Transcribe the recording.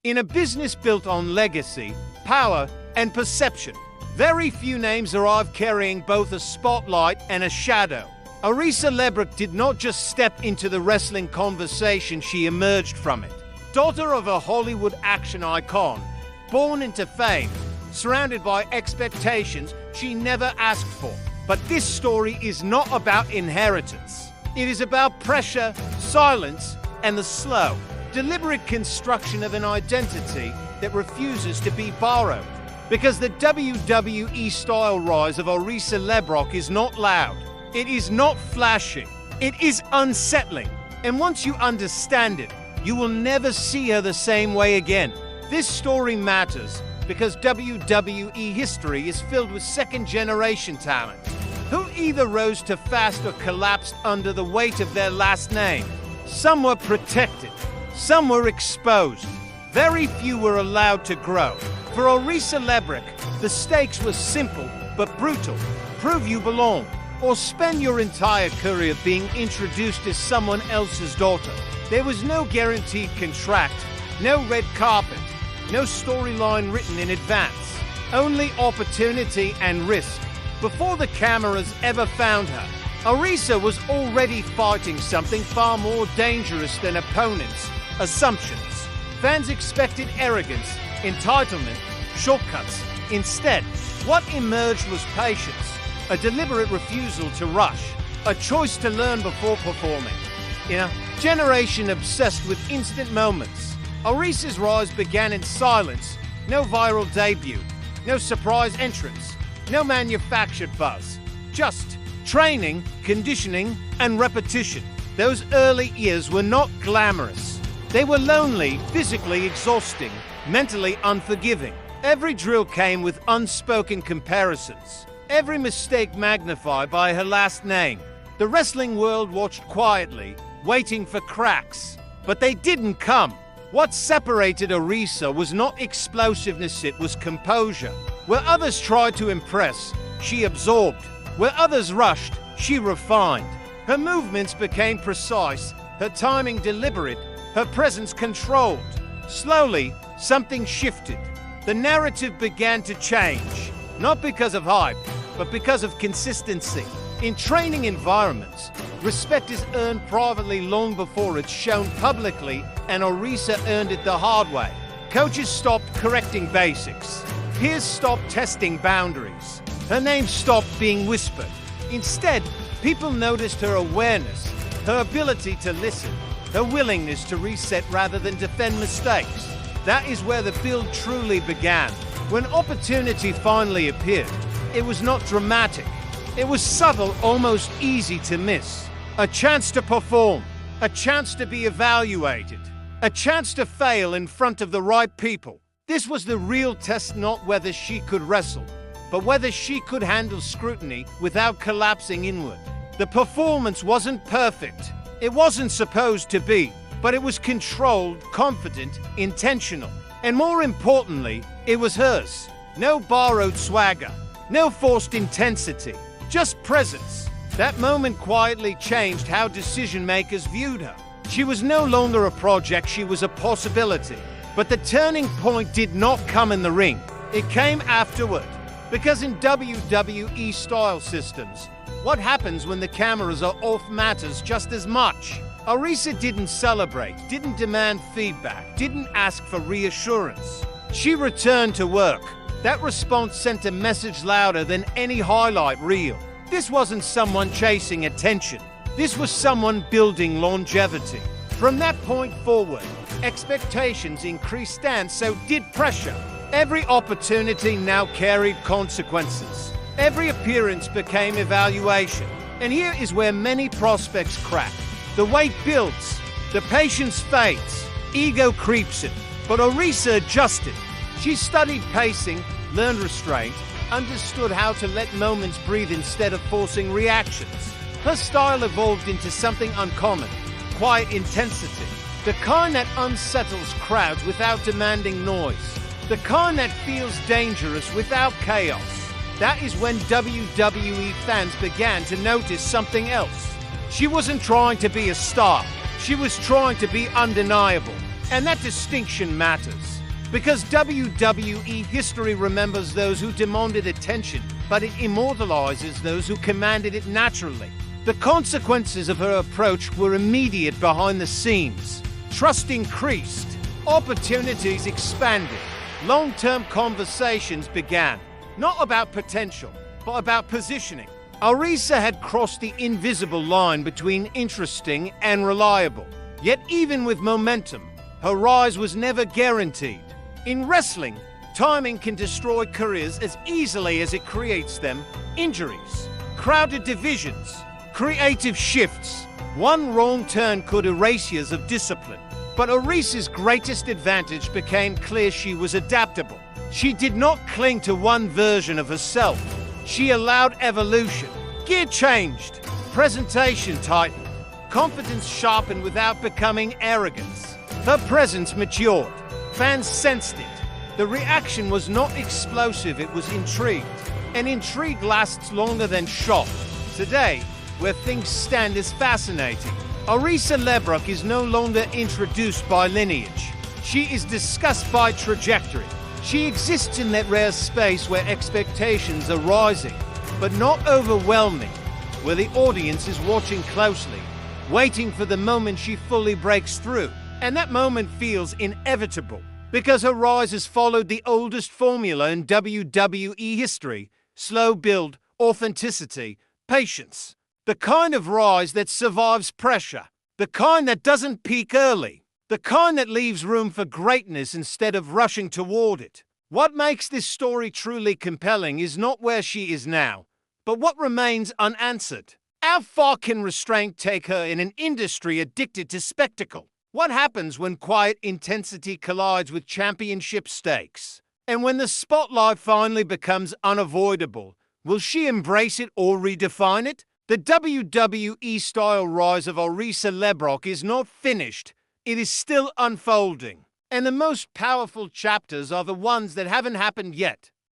In a business built on legacy, power, and perception, very few names arrive carrying both a spotlight and a shadow. Arissa LeBrock did not just step into the wrestling conversation, she emerged from it. Daughter of a Hollywood action icon, born into fame, surrounded by expectations she never asked for. But this story is not about inheritance. It is about pressure, silence, and the slow, deliberate construction of an identity that refuses to be borrowed. Because the WWE-Style rise of Arissa LeBrock is not loud. It is not flashy. It is unsettling. And once you understand it, you will never see her the same way again. This story matters because WWE history is filled with second-generation talent who either rose to fast or collapsed under the weight of their last name. Some were protected. Some were exposed. Very few were allowed to grow. For Arissa LeBrock, the stakes were simple but brutal. Prove you belong, or spend your entire career being introduced as someone else's daughter. There was no guaranteed contract, no red carpet, no storyline written in advance. Only opportunity and risk. Before the cameras ever found her, Arissa was already fighting something far more dangerous than opponents' assumptions. Fans expected arrogance, entitlement, shortcuts. Instead, what emerged was patience, a deliberate refusal to rush, a choice to learn before performing. In a generation obsessed with instant moments, Arissa's rise began in silence. No viral debut, no surprise entrance, no manufactured buzz. Just training, conditioning, and repetition. Those early years were not glamorous. They were lonely, physically exhausting, mentally unforgiving. Every drill came with unspoken comparisons. Every mistake magnified by her last name. The wrestling world watched quietly, waiting for cracks. But they didn't come. What separated Arissa was not explosiveness, it was composure. Where others tried to impress, she absorbed. Where others rushed, she refined. Her movements became precise, her timing deliberate, her presence controlled. Slowly, something shifted. The narrative began to change, not because of hype, but because of consistency. In training environments, respect is earned privately long before it's shown publicly, and Arissa earned it the hard way. Coaches stopped correcting basics. Peers stopped testing boundaries. Her name stopped being whispered. Instead, people noticed her awareness, her ability to listen, her willingness to reset rather than defend mistakes. That is where the build truly began. When opportunity finally appeared, it was not dramatic. It was subtle, almost easy to miss. A chance to perform, a chance to be evaluated, a chance to fail in front of the right people. This was the real test, not whether she could wrestle, but whether she could handle scrutiny without collapsing inward. The performance wasn't perfect. It wasn't supposed to be, but it was controlled, confident, intentional. And more importantly, it was hers. No borrowed swagger, no forced intensity, just presence. That moment quietly changed how decision-makers viewed her. She was no longer a project, she was a possibility. But the turning point did not come in the ring. It came afterward. Because in WWE-style systems, what happens when the cameras are off matters just as much. Arissa didn't celebrate, didn't demand feedback, didn't ask for reassurance. She returned to work. That response sent a message louder than any highlight reel. This wasn't someone chasing attention. This was someone building longevity. From that point forward, expectations increased and so did pressure. Every opportunity now carried consequences. Every appearance became evaluation. And here is where many prospects crack. The weight builds, the patience fades, ego creeps in. But Arissa adjusted. She studied pacing, learned restraint, understood how to let moments breathe instead of forcing reactions. Her style evolved into something uncommon, quiet intensity. The kind that unsettles crowds without demanding noise. The kind that feels dangerous without chaos. That is when WWE fans began to notice something else. She wasn't trying to be a star. She was trying to be undeniable. And that distinction matters, because WWE history remembers those who demanded attention, but it immortalizes those who commanded it naturally. The consequences of her approach were immediate behind the scenes. Trust increased, opportunities expanded, long-term conversations began, not about potential, but about positioning. Arissa had crossed the invisible line between interesting and reliable. Yet even with momentum, her rise was never guaranteed. In wrestling, timing can destroy careers as easily as it creates them. Injuries, crowded divisions, creative shifts. One wrong turn could erase years of discipline. But Arissa's greatest advantage became clear: she was adaptable. She did not cling to one version of herself. She allowed evolution. Gear changed, presentation tightened, confidence sharpened without becoming arrogance. Her presence matured. Fans sensed it. The reaction was not explosive, it was intrigued. And intrigue lasts longer than shock. Today, where things stand is fascinating. Arissa LeBrock is no longer introduced by lineage. She is discussed by trajectory. She exists in that rare space where expectations are rising, but not overwhelming, where the audience is watching closely, waiting for the moment she fully breaks through. And that moment feels inevitable, because her rise has followed the oldest formula in WWE history: slow build, authenticity, patience. The kind of rise that survives pressure, the kind that doesn't peak early, the kind that leaves room for greatness instead of rushing toward it. What makes this story truly compelling is not where she is now, but what remains unanswered. How far can restraint take her in an industry addicted to spectacle? What happens when quiet intensity collides with championship stakes? And when the spotlight finally becomes unavoidable, will she embrace it or redefine it? The WWE-Style rise of Arissa LeBrock is not finished. It is still unfolding. And the most powerful chapters are the ones that haven't happened yet.